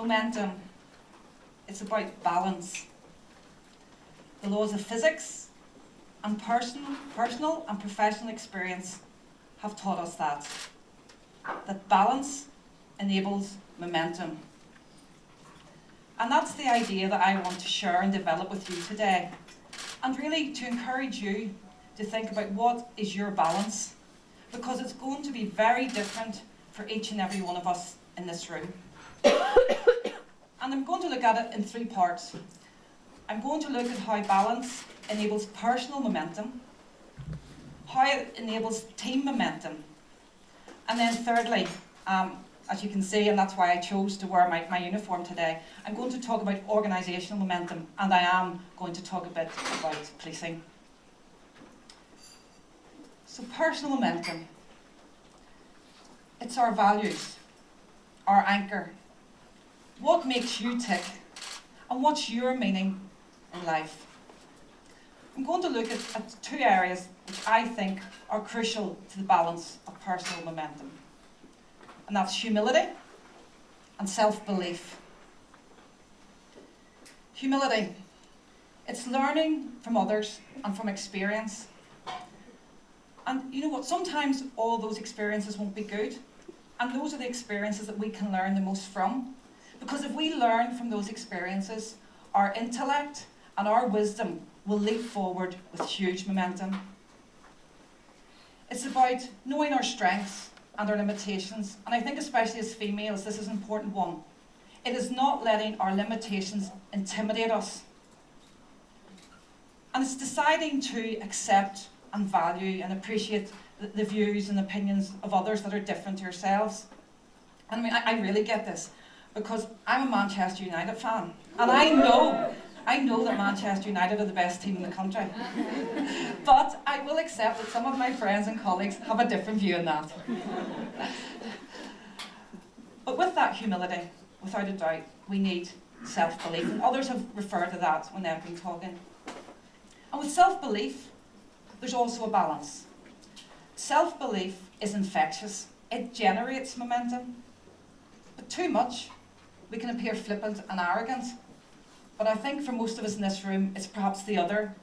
momentum. It's about balance. The laws of physics and personal and professional experience have taught us that balance enables momentum. And that's the idea that I want to share and develop with you today. And really to encourage you to think about what is your balance, because it's going to be very different for each and every one of us in this room. And I'm going to look at it in three parts. I'm going to look at how balance enables personal momentum, how it enables team momentum, and then thirdly, as you can see, and that's why I chose to wear my uniform today, I'm going to talk about organisational momentum, and I am going to talk a bit about policing. So personal momentum, it's our values, our anchor. What makes you tick, and what's your meaning in life? I'm going to look at two areas which I think are crucial to the balance of personal momentum. And that's humility and self-belief. Humility, it's learning from others and from experience. And you know what, sometimes all those experiences won't be good, and those are the experiences that we can learn the most from. Because if we learn from those experiences, our intellect and our wisdom will leap forward with huge momentum. It's about knowing our strengths and our limitations, and I think especially as females, this is an important one. It is not letting our limitations intimidate us. And it's deciding to accept and value and appreciate the views and opinions of others that are different to yourselves. And I mean, I really get this, because I'm a Manchester United fan, and I know that Manchester United are the best team in the country. But I will accept that some of my friends and colleagues have a different view on that. But with that humility, without a doubt, we need self-belief, and others have referred to that when they've been talking. And with self-belief, there's also a balance. Self-belief is infectious. It generates momentum. But too much, we can appear flippant and arrogant. But I think for most of us in this room, it's perhaps the other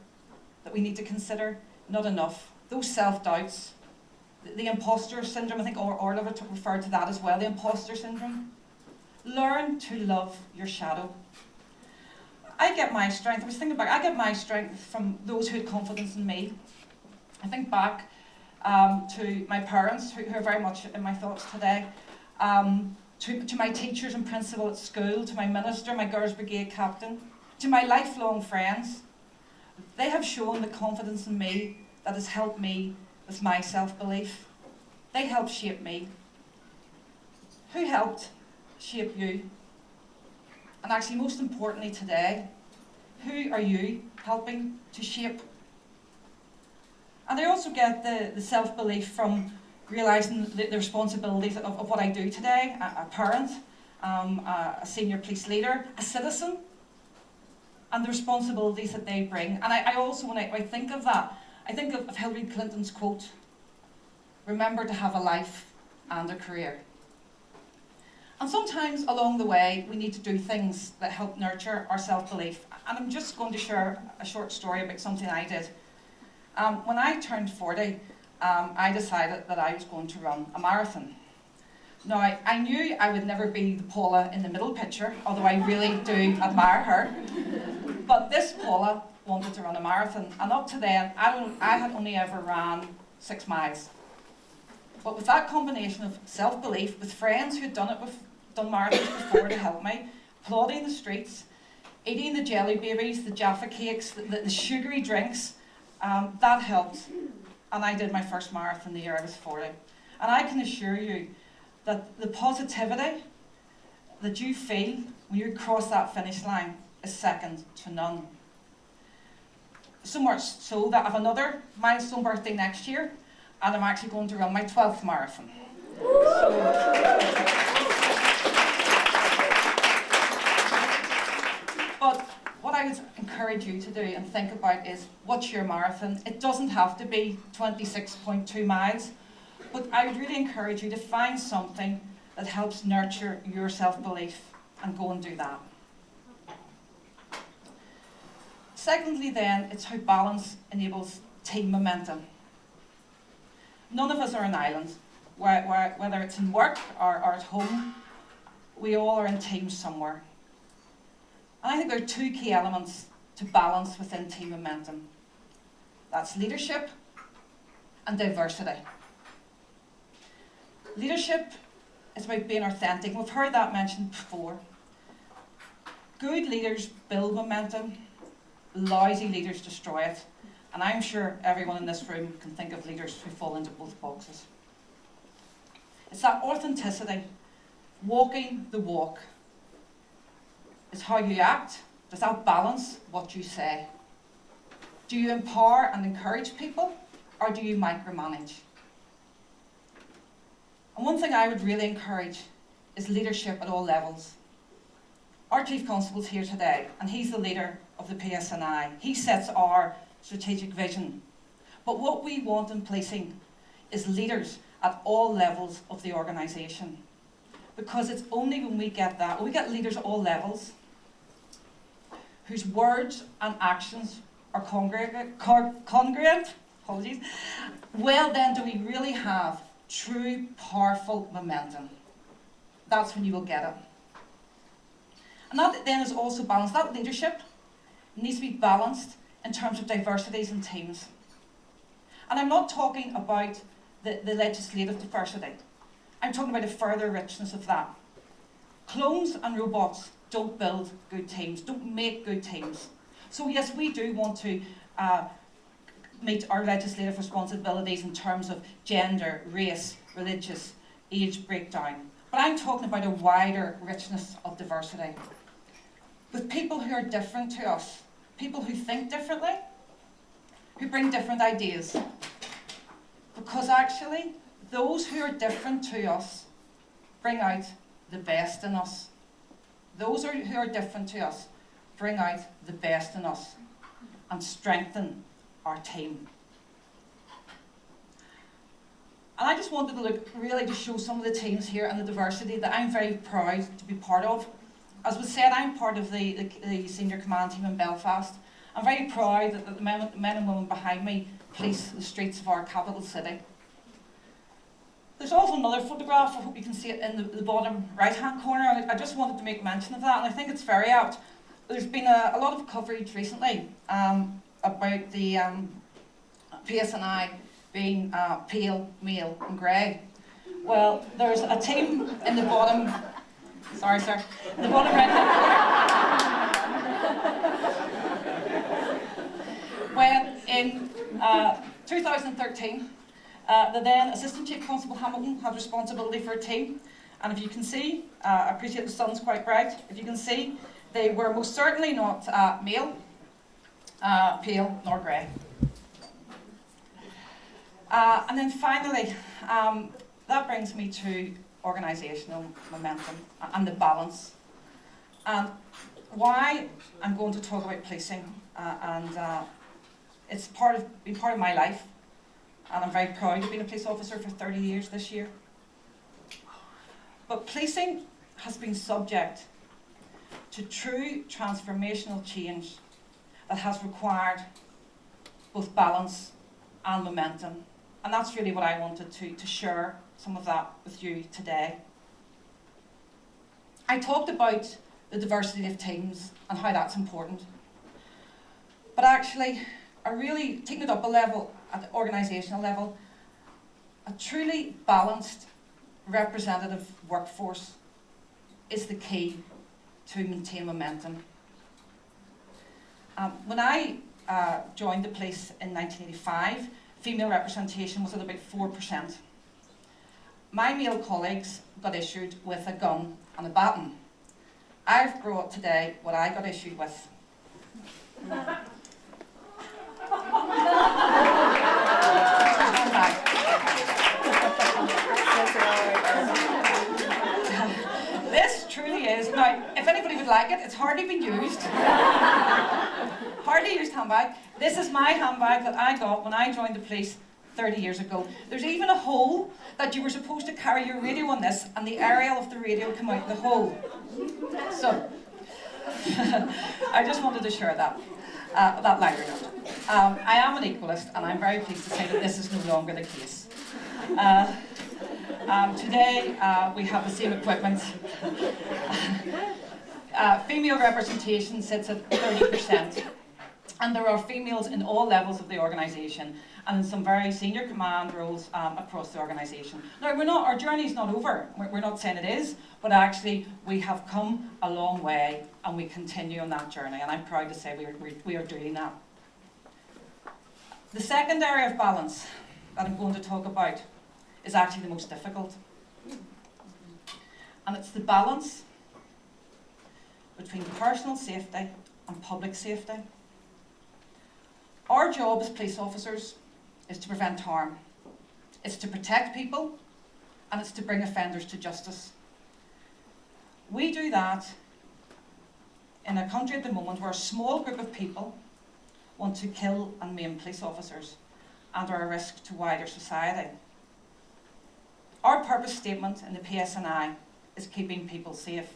that we need to consider, not enough. Those self-doubts, the imposter syndrome, I think Orla referred to that as well, the imposter syndrome. Learn to love your shadow. I get my strength from those who had confidence in me. I think back to my parents, who are very much in my thoughts today, to my teachers and principal at school, to my minister, my Girls' Brigade captain, to my lifelong friends. They have shown the confidence in me that has helped me with my self-belief. They helped shape me. Who helped shape you? And actually, most importantly today, who are you helping to shape? And I also get the self-belief from realising the responsibilities of what I do today, a parent, a senior police leader, a citizen, and the responsibilities that they bring. And I also, when I think of that, I think of Hillary Clinton's quote, "Remember to have a life and a career." And sometimes along the way, we need to do things that help nurture our self-belief. And I'm just going to share a short story about something I did. When I turned 40, I decided that I was going to run a marathon. Now, I knew I would never be the Paula in the middle picture, although I really do admire her. But this Paula wanted to run a marathon, and up to then, I had only ever ran 6 miles. But with that combination of self-belief, with friends who had done marathons before to help me, applauding the streets, eating the jelly babies, the Jaffa cakes, the sugary drinks, that helped. And I did my first marathon the year I was 40. And I can assure you that the positivity that you feel when you cross that finish line is second to none. So much so that I have another milestone birthday next year, and I'm actually going to run my 12th marathon. But what I would encourage you to do and think about is, what's your marathon? It doesn't have to be 26.2 miles, but I would really encourage you to find something that helps nurture your self-belief. and go and do that. Secondly then, it's how balance enables team momentum. None of us are an island. Whether it's in work or at home, we all are in teams somewhere. And I think there are two key elements to balance within team momentum. That's leadership and diversity. Leadership is about being authentic. We've heard that mentioned before. Good leaders build momentum, lousy leaders destroy it. And I'm sure everyone in this room can think of leaders who fall into both boxes. It's that authenticity, walking the walk. It's how you act. Does that balance what you say? Do you empower and encourage people, or do you micromanage? And one thing I would really encourage is leadership at all levels. Our Chief Constable's here today, and he's the leader of the PSNI. He sets our strategic vision. But what we want in policing is leaders at all levels of the organisation. Because it's only when we get that, when we get leaders at all levels, whose words and actions are congruent, apologies, well then do we really have true, powerful momentum. That's when you will get it. And that then is also balanced. That leadership needs to be balanced in terms of diversities in teams. And I'm not talking about the legislative diversity. I'm talking about the further richness of that. Clones and robots don't build good teams, don't make good teams. So yes, we do want to meet our legislative responsibilities in terms of gender, race, religious, age breakdown. But I'm talking about a wider richness of diversity. With people who are different to us, people who think differently, who bring different ideas. Because actually, those who are different to us bring out the best in us. Those who are different to us bring out the best in us and strengthen our team. And I just wanted to look really to show some of the teams here and the diversity that I'm very proud to be part of. As was said, I'm part of the senior command team in Belfast. I'm very proud that the men and women behind me police the streets of our capital city. There's also another photograph, I hope you can see it in the bottom right-hand corner. I just wanted to make mention of that, and I think it's very apt. There's been a lot of coverage recently about the PSNI being pale, male and grey. Well, there's a team in the bottom, sorry sir, in the bottom right-hand corner. When in 2013, the then Assistant Chief Constable Hamilton had responsibility for a team, and if you can see, I appreciate the sun's quite bright, if you can see, they were most certainly not male, pale nor grey. And then finally, that brings me to organisational momentum and the balance. And why I'm going to talk about policing, it's been part of my life, and I'm very proud to have been a police officer for 30 years this year. But policing has been subject to true transformational change that has required both balance and momentum. And that's really what I wanted to share some of that with you today. I talked about the diversity of teams and how that's important. But actually, I really taking it up a level at the organisational level, a truly balanced representative workforce is the key to maintain momentum. When I joined the police in 1985, female representation was at about 4%. My male colleagues got issued with a gun and a baton. I've brought today what I got issued with. This truly is, now if anybody would like it, it's hardly been used. Hardly used handbag. This is my handbag that I got when I joined the police 30 years ago. There's even a hole that you were supposed to carry your radio on this, and the aerial of the radio came out the hole. So, I just wanted to share that lighter note. I am an equalist, and I'm very pleased to say that this is no longer the case. Today, we have the same equipment. Female representation sits at 30%, and there are females in all levels of the organisation, and in some very senior command roles across the organisation. Now, our journey's not over. We're not saying it is, but actually we have come a long way, and we continue on that journey, and I'm proud to say we are doing that. The second area of balance that I'm going to talk about is actually the most difficult. And it's the balance between personal safety and public safety. Our job as police officers is to prevent harm. It's to protect people, and it's to bring offenders to justice. We do that in a country at the moment where a small group of people want to kill and maim police officers and are a risk to wider society. Our purpose statement in the PSNI is keeping people safe.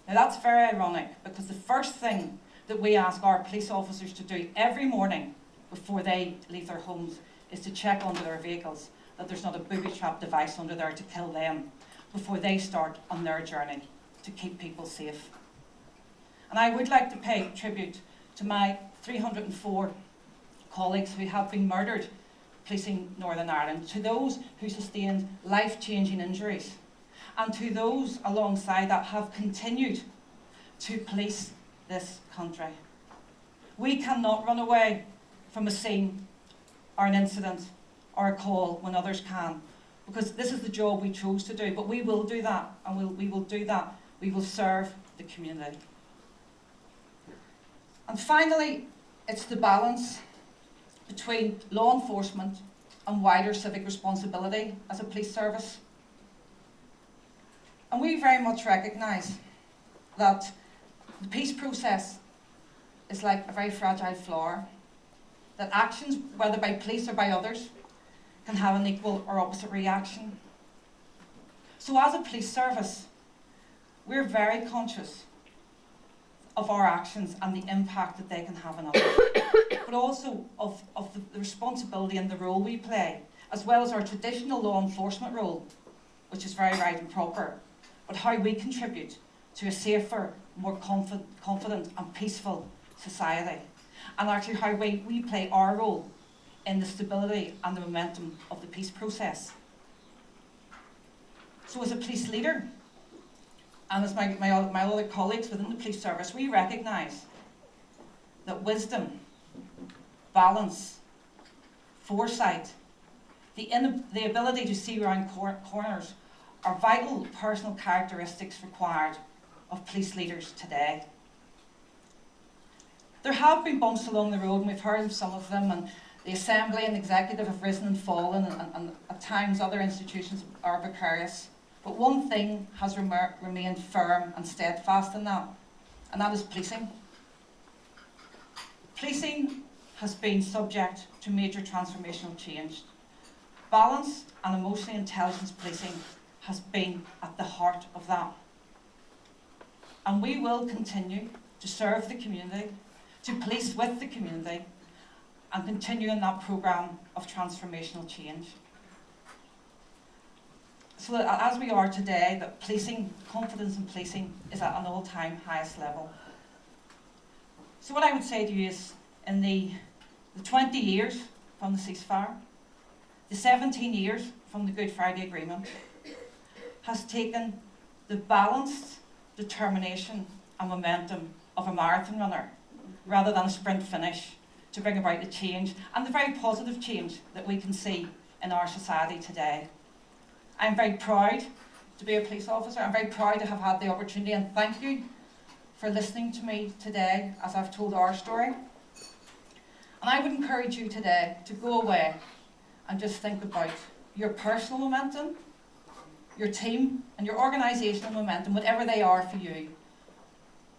Now that's very ironic, because the first thing that we ask our police officers to do every morning before they leave their homes is to check under their vehicles that there's not a booby-trap device under there to kill them before they start on their journey to keep people safe. And I would like to pay tribute to my 304 colleagues who have been murdered policing Northern Ireland, to those who sustained life-changing injuries, and to those alongside that have continued to police this country. We cannot run away from a scene or an incident or a call when others can, because this is the job we chose to do, but we will do that, and we will do that. We will serve the community. And finally, it's the balance between law enforcement and wider civic responsibility as a police service. And we very much recognise that the peace process is like a very fragile flower, that actions, whether by police or by others, can have an equal or opposite reaction. So as a police service, we're very conscious of our actions and the impact that they can have on others, but also of the responsibility and the role we play, as well as our traditional law enforcement role, which is very right and proper, but how we contribute to a safer, more confident and peaceful society, and actually how we play our role in the stability and the momentum of the peace process. So as a police leader, and as my other colleagues within the police service, we recognise that wisdom, balance, foresight, the ability to see around corners are vital personal characteristics required of police leaders today. There have been bumps along the road, and we've heard of some of them, and the Assembly and the Executive have risen and fallen, and at times other institutions are precarious. But one thing has remained firm and steadfast in that, and that is policing. Policing has been subject to major transformational change. Balanced and emotionally intelligent policing has been at the heart of that. And we will continue to serve the community, to police with the community, and continue in that programme of transformational change. So that as we are today, that policing, confidence in policing is at an all-time highest level. So what I would say to you is, in the 20 years from the ceasefire, the 17 years from the Good Friday Agreement, has taken the balanced determination and momentum of a marathon runner rather than a sprint finish to bring about the change, and the very positive change that we can see in our society today. I'm very proud to be a police officer. I'm very proud to have had the opportunity, and thank you for listening to me today as I've told our story. And I would encourage you today to go away and just think about your personal momentum, your team and your organisational momentum, whatever they are for you.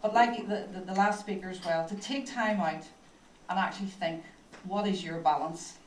But like the last speaker as well, to take time out and actually think, what is your balance?